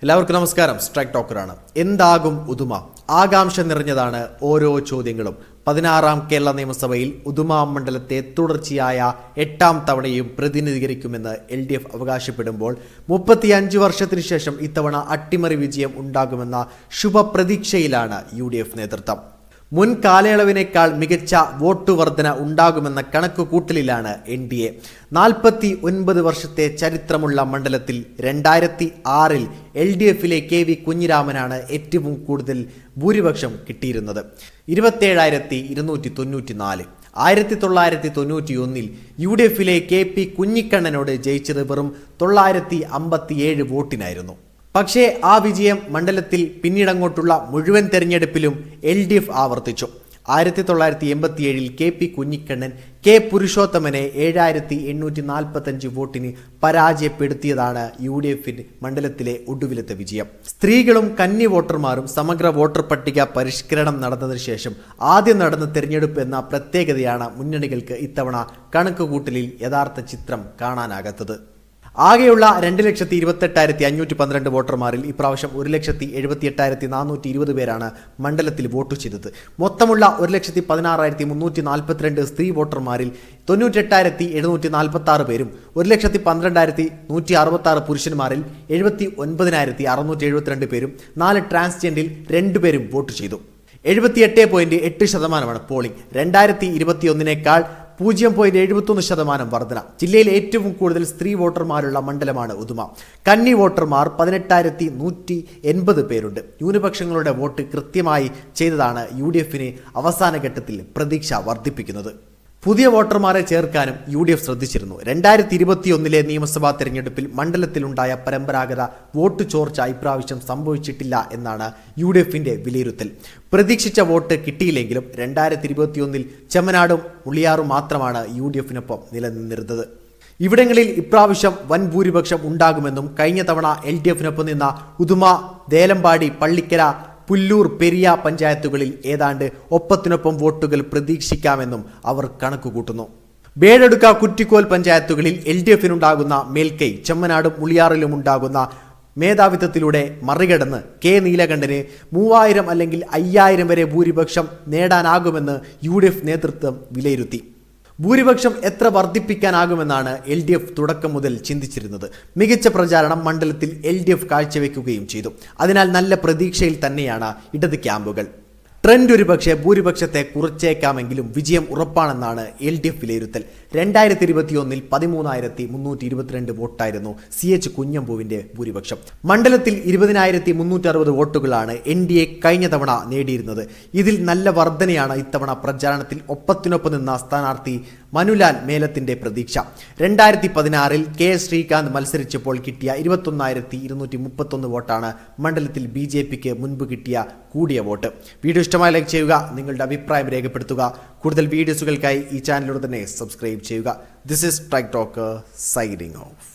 എല്ലാവർക്കും നമസ്കാരം. സ്ട്രൈക്ക് ടോക്കറാണ്. എന്താകും ഉദുമ? ആകാംക്ഷ നിറഞ്ഞതാണ് ഓരോ ചോദ്യങ്ങളും. 16ാം കേരള നിയമസഭയിൽ ഉദുമ മണ്ഡലത്തെ തുടർച്ചയായ 8ാം തവണയും പ്രതിനിധീകരിക്കുമെന്ന് LDF അവകാശപ്പെടുമ്പോൾ 35 വർഷത്തിനു ശേഷം ഇത്തവണ അട്ടിമറി വിജയം ഉണ്ടാകുമെന്ന ശുഭപ്രതീക്ഷയിലാണ് UDF നേതൃത്വം. മുൻ കാലയളവിനേക്കാൾ മികച്ച വോട്ട് വർധന ഉണ്ടാകുമെന്ന കണക്കുകൂട്ടലിലാണ് NDA. 49 വർഷത്തെ ചരിത്രമുള്ള മണ്ഡലത്തിൽ 2006-ൽ LDFിലെ KV കുഞ്ഞിരാമനാണ് ഏറ്റവും കൂടുതൽ ഭൂരിപക്ഷം കിട്ടിയിരുന്നത്, 27,294. 1991-ൽ UDFിലെ KP കുഞ്ഞിക്കണ്ണനോട് ജയിച്ചത് വെറും 957 വോട്ടിനായിരുന്നു. പക്ഷേ ആ വിജയം മണ്ഡലത്തിൽ പിന്നീടങ്ങോട്ടുള്ള മുഴുവൻ തെരഞ്ഞെടുപ്പിലും LDF ആവർത്തിച്ചു. 1987-ൽ KP കുഞ്ഞിക്കണ്ണൻ K പുരുഷോത്തമനെ 7,845 വോട്ടിന് പരാജയപ്പെടുത്തിയതാണ് UDFിന് മണ്ഡലത്തിലെ ഒടുവിലത്തെ വിജയം. സ്ത്രീകളും കന്നി വോട്ടർമാരും സമഗ്ര വോട്ടർ പട്ടിക പരിഷ്കരണം നടന്നതിന് ശേഷം ആദ്യം നടന്ന തെരഞ്ഞെടുപ്പ് എന്ന പ്രത്യേകതയാണ് മുന്നണികൾക്ക് ഇത്തവണ കണക്കുകൂട്ടലിൽ യഥാർത്ഥ ചിത്രം കാണാനാകാത്തത്. ആകെയുള്ള 2,28,512 വോട്ടർമാരിൽ ഇപ്രാവശ്യം 1,78,420 പേരാണ് മണ്ഡലത്തിൽ വോട്ട് ചെയ്തത്. മൊത്തമുള്ള 1,16,342 സ്ത്രീ വോട്ടർമാരിൽ 98,746 പേരും 1,12,166 പുരുഷന്മാരിൽ 79,672 പേരും 4 ട്രാൻസ്ജെൻഡറിൽ 2 പേരും വോട്ട് ചെയ്തു. 78.8% പോളിംഗ്. 2021-നേക്കാൾ 0.71% വർധന. ജില്ലയിൽ ഏറ്റവും കൂടുതൽ സ്ത്രീ വോട്ടർമാരുള്ള മണ്ഡലമാണ് ഉദുമ. കന്നി വോട്ടർമാർ 18,180 പേരുണ്ട്. ന്യൂനപക്ഷങ്ങളുടെ വോട്ട് കൃത്യമായി ചെയ്തതാണ് UDFിന് അവസാന ഘട്ടത്തിൽ പ്രതീക്ഷ വർദ്ധിപ്പിക്കുന്നത്. പുതിയ വോട്ടർമാരെ ചേർക്കാനും UDF ശ്രദ്ധിച്ചിരുന്നു. 2021-ലെ നിയമസഭാ തെരഞ്ഞെടുപ്പിൽ മണ്ഡലത്തിലുണ്ടായ പരമ്പരാഗത വോട്ട് ചോർച്ച ഇപ്രാവശ്യം സംഭവിച്ചിട്ടില്ല എന്നാണ് UDFിന്റെ വിലയിരുത്തൽ. പ്രതീക്ഷിച്ച വോട്ട് കിട്ടിയില്ലെങ്കിലും 2021-ൽ ചെമ്മനാടും മുളിയാറും മാത്രമാണ് UDFിനൊപ്പം നിലനിന്നിരുന്നത്. ഇവിടങ്ങളിൽ ഇപ്രാവശ്യം വൻ ഭൂരിപക്ഷം ഉണ്ടാകുമെന്നും കഴിഞ്ഞ തവണ LDFിനൊപ്പം നിന്ന ഉദുമ, ദേലമ്പാടി, പള്ളിക്കര, പുല്ലൂർ, പെരിയ പഞ്ചായത്തുകളിൽ ഏതാണ്ട് ഒപ്പത്തിനൊപ്പം വോട്ടുകൾ പ്രതീക്ഷിക്കാമെന്നും അവർ കണക്കുകൂട്ടുന്നു. ബേഡടുക്ക, കുറ്റിക്കോൽ പഞ്ചായത്തുകളിൽ LDFിനുണ്ടാകുന്ന മേൽക്കൈ ചെമ്മനാടും മുളിയാറിലും ഉണ്ടാകുന്ന മേധാവിത്വത്തിലൂടെ മറികടന്ന് K നീലകണ്ഠന് 3,000 അല്ലെങ്കിൽ 5,000 വരെ ഭൂരിപക്ഷം നേടാനാകുമെന്ന് UDF നേതൃത്വം വിലയിരുത്തി. ഭൂരിപക്ഷം എത്ര വർദ്ധിപ്പിക്കാനാകുമെന്നാണ് LDF തുടക്കം മുതൽ ചിന്തിച്ചിരുന്നത്. മികച്ച പ്രചാരണം മണ്ഡലത്തിൽ LDF കാഴ്ചവെക്കുകയും ചെയ്തു. അതിനാൽ നല്ല പ്രതീക്ഷയിൽ തന്നെയാണ് ഇടത് ക്യാമ്പുകൾ. ട്രെൻഡ് ഒരുപക്ഷെ ഭൂരിപക്ഷത്തെ കുറച്ചേക്കാമെങ്കിലും വിജയം ഉറപ്പാണെന്നാണ് LDF വിലയിരുത്തൽ. 2021-ൽ 13,322 വോട്ടായിരുന്നു CH കുഞ്ഞമ്പുവിന്റെ ഭൂരിപക്ഷം. മണ്ഡലത്തിൽ 20,360 വോട്ടുകളാണ് NDA കഴിഞ്ഞ തവണ നേടിയിരുന്നത്. ഇതിൽ നല്ല വർധനയാണ് ഇത്തവണ പ്രചാരണത്തിൽ ഒപ്പത്തിനൊപ്പം നിന്ന സ്ഥാനാർത്ഥി മനുലാൽ മേലത്തിന്റെ പ്രതീക്ഷ. 2016-ൽ K ശ്രീകാന്ത് മത്സരിച്ചപ്പോൾ കിട്ടിയ 21,231 വോട്ടാണ് മണ്ഡലത്തിൽ BJPക്ക് മുൻപ് കിട്ടിയ കൂടിയ വോട്ട്. വീഡിയോ ഇഷ്ടമായി ലൈക്ക് ചെയ്യുക, നിങ്ങളുടെ അഭിപ്രായം രേഖപ്പെടുത്തുക. കൂടുതൽ വീഡിയോസുകൾക്കായി ഈ ചാനലിലൂടെ തന്നെ സബ്സ്ക്രൈബ് ചെയ്യുക. This is strike talker signing off.